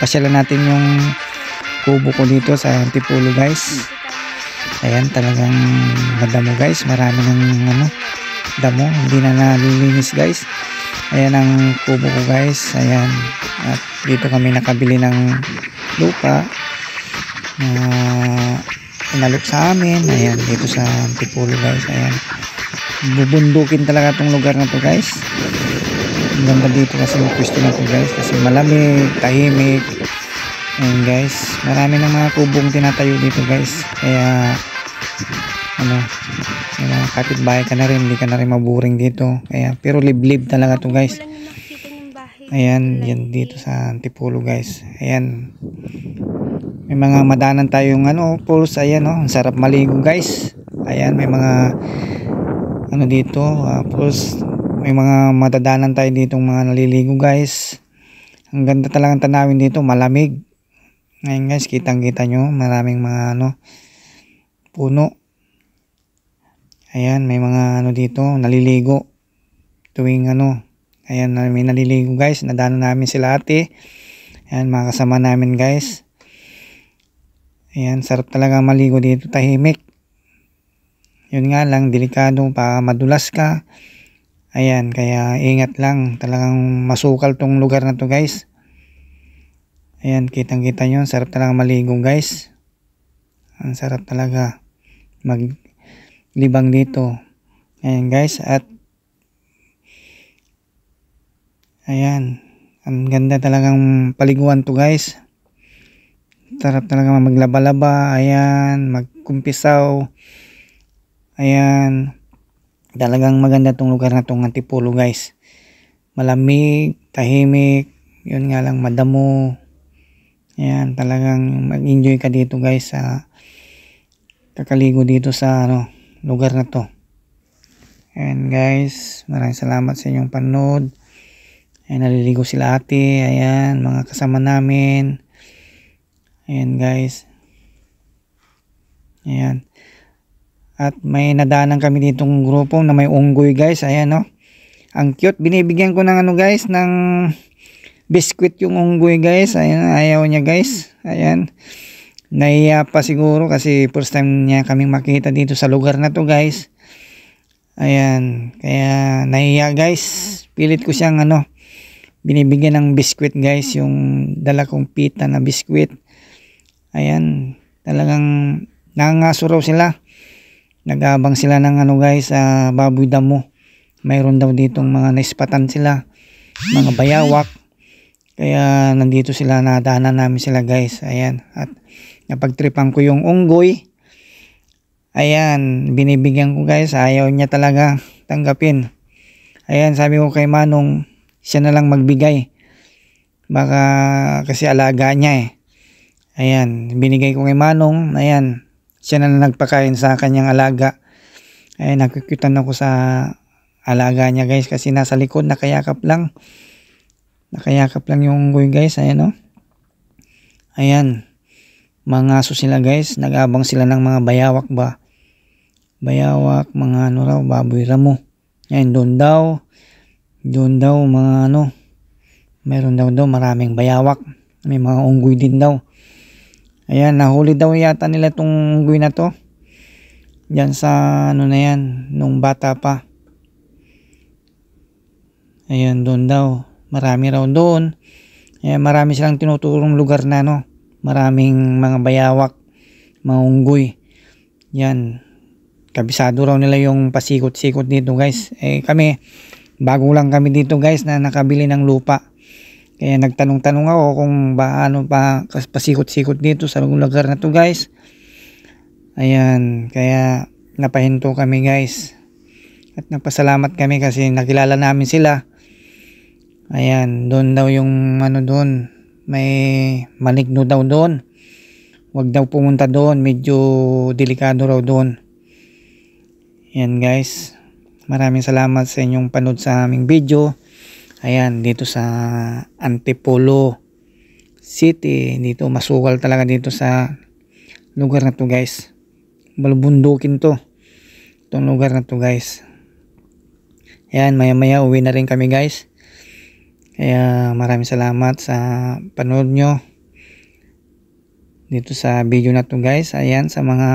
napasyalan natin yung kubo ko dito sa Antipolo guys. Ayan, talagang madamo guys, marami ng damo, hindi na nalilinis guys. Ayan ang kubo ko guys. Ayan, at dito kami nakabili ng lupa na inalok sa amin. Ayan, dito sa Antipolo guys. Ayan, bubundukin talaga tong lugar na to guys. Ang ganda dito kasi yung pwesto na to guys, kasi malamig, tahimik. Ayan guys, marami ng mga kubong tinatayo dito guys, kaya yung mga kapitbahay ka na rin, hindi ka na rin maburing dito. Kaya, pero liblib talaga to guys. Ayan, yan dito sa Antipolo guys. Ayan, may mga madanan tayong pools. Ayan ang sarap maligo guys. Ayan, may mga dito pools, may mga madadanan tayo ditong mga naliligo guys. Ang ganda talagang tanawin dito, malamig. Ngayon guys, kitang kita nyo, maraming mga puno. Ayan, may mga dito naliligo tuwing ayan, may naliligo guys. Nadaanan namin sila ate. Ayan, mga kasama namin guys. Ayan, sarap talaga maligo dito, tahimik. Yun nga lang, delikado pa, madulas ka. Ayan, kaya ingat lang, talagang masukal tong lugar na to guys. Ayan, kitang kita nyo, sarap talaga maligo guys. Ang sarap talaga maglibang dito. Ayan guys, at ayan, ang ganda talagang paliguan to guys. Sarap talaga maglaba-laba. Ayan, magkumpisaw. Ayan, talagang maganda tong lugar na tong Antipolo guys. Malamig, tahimik, yun nga lang, madamo. Ayan, talagang mag-enjoy ka dito guys sa kakaligo dito sa lugar na to. Ayan guys, maraming salamat sa inyong panood. Ayan, naliligo sila ate. Ayan, mga kasama namin. Ayan guys. Ayan, at may nadaanan kami ditong grupo na may unggoy guys. Ayan ang cute. Binibigyan ko ng guys, ng biskwit yung unggoy guys. Ayan, ayaw niya guys. Ayan, nahiya pa siguro kasi first time niya kaming makita dito sa lugar na to guys. Ayan, kaya nahiya guys. Pilit ko siyang binibigyan ng biskwit guys, yung dala kong pita na biskwit. Ayan, talagang nangangasuraw sila. Nag-aabang sila ng guys, baboy damo. Mayroon daw ditong mga naispatan sila, mga bayawak. Kaya nandito sila, nadaanan namin sila guys. Ayan, at napagtripan ko yung unggoy. Ayan, binibigyan ko guys, ayaw niya talaga tanggapin. Ayan, sabi ko kay Manong, siya na lang magbigay. Baka kasi alaga niya Ayan, binigay ko kay Manong. Ayan, siya na lang nagpakain sa kanyang alaga. Ayan, nakukutan ako sa alaga niya guys, kasi nasa likod, nakayakap lang yung unggoy guys. Ayan ayan, mga aso sila guys, nag-abang sila ng mga bayawak mga raw, baboy ramo. Ayan, doon daw mga mayroon daw maraming bayawak, may mga unggoy din daw. Ayan, nahuli daw yata nila tong unggoy na to diyan sa na yan, nung bata pa. Ayan, doon daw, marami raw doon. Ayan, marami silang tinuturong lugar na maraming mga bayawak, mga unggoy. Yan, kabisado raw nila yung pasikot-sikot dito guys. Kami, bago lang kami dito guys na nakabili ng lupa. Kaya nagtanong-tanong ako kung paano pa pasikot-sikot dito sa lugar na to guys. Ayan, kaya napahinto kami guys. At napasalamat kami kasi nakilala namin sila. Ayan, doon daw yung doon, may maligno daw doon. Wag daw pumunta doon, medyo delikado raw doon. Ayan guys, maraming salamat sa inyong panood sa aming video. Ayan, dito sa Antipolo City, dito masukal talaga dito sa lugar na to guys. Balbundukin to, itong lugar na to guys. Ayan, maya maya uwi na rin kami guys. Kaya maraming salamat sa panood nyo. dito sa video na to guys. Ayan, sa mga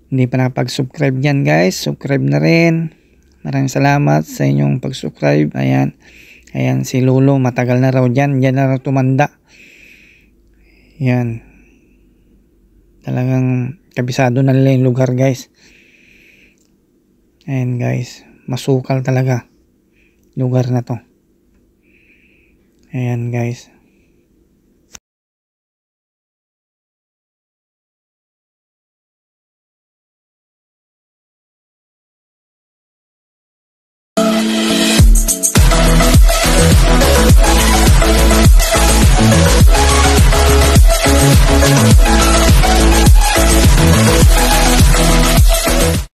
hindi pa nakapag-subscribe dyan guys, subscribe na rin. Maraming salamat sa inyong pag-subscribe. Ayan, ayan si Lolo, matagal na raw dyan na raw tumanda. Yan, talagang kabisado na nila yung lugar guys. Ayan guys, masukal talaga lugar na to. Ayan guys.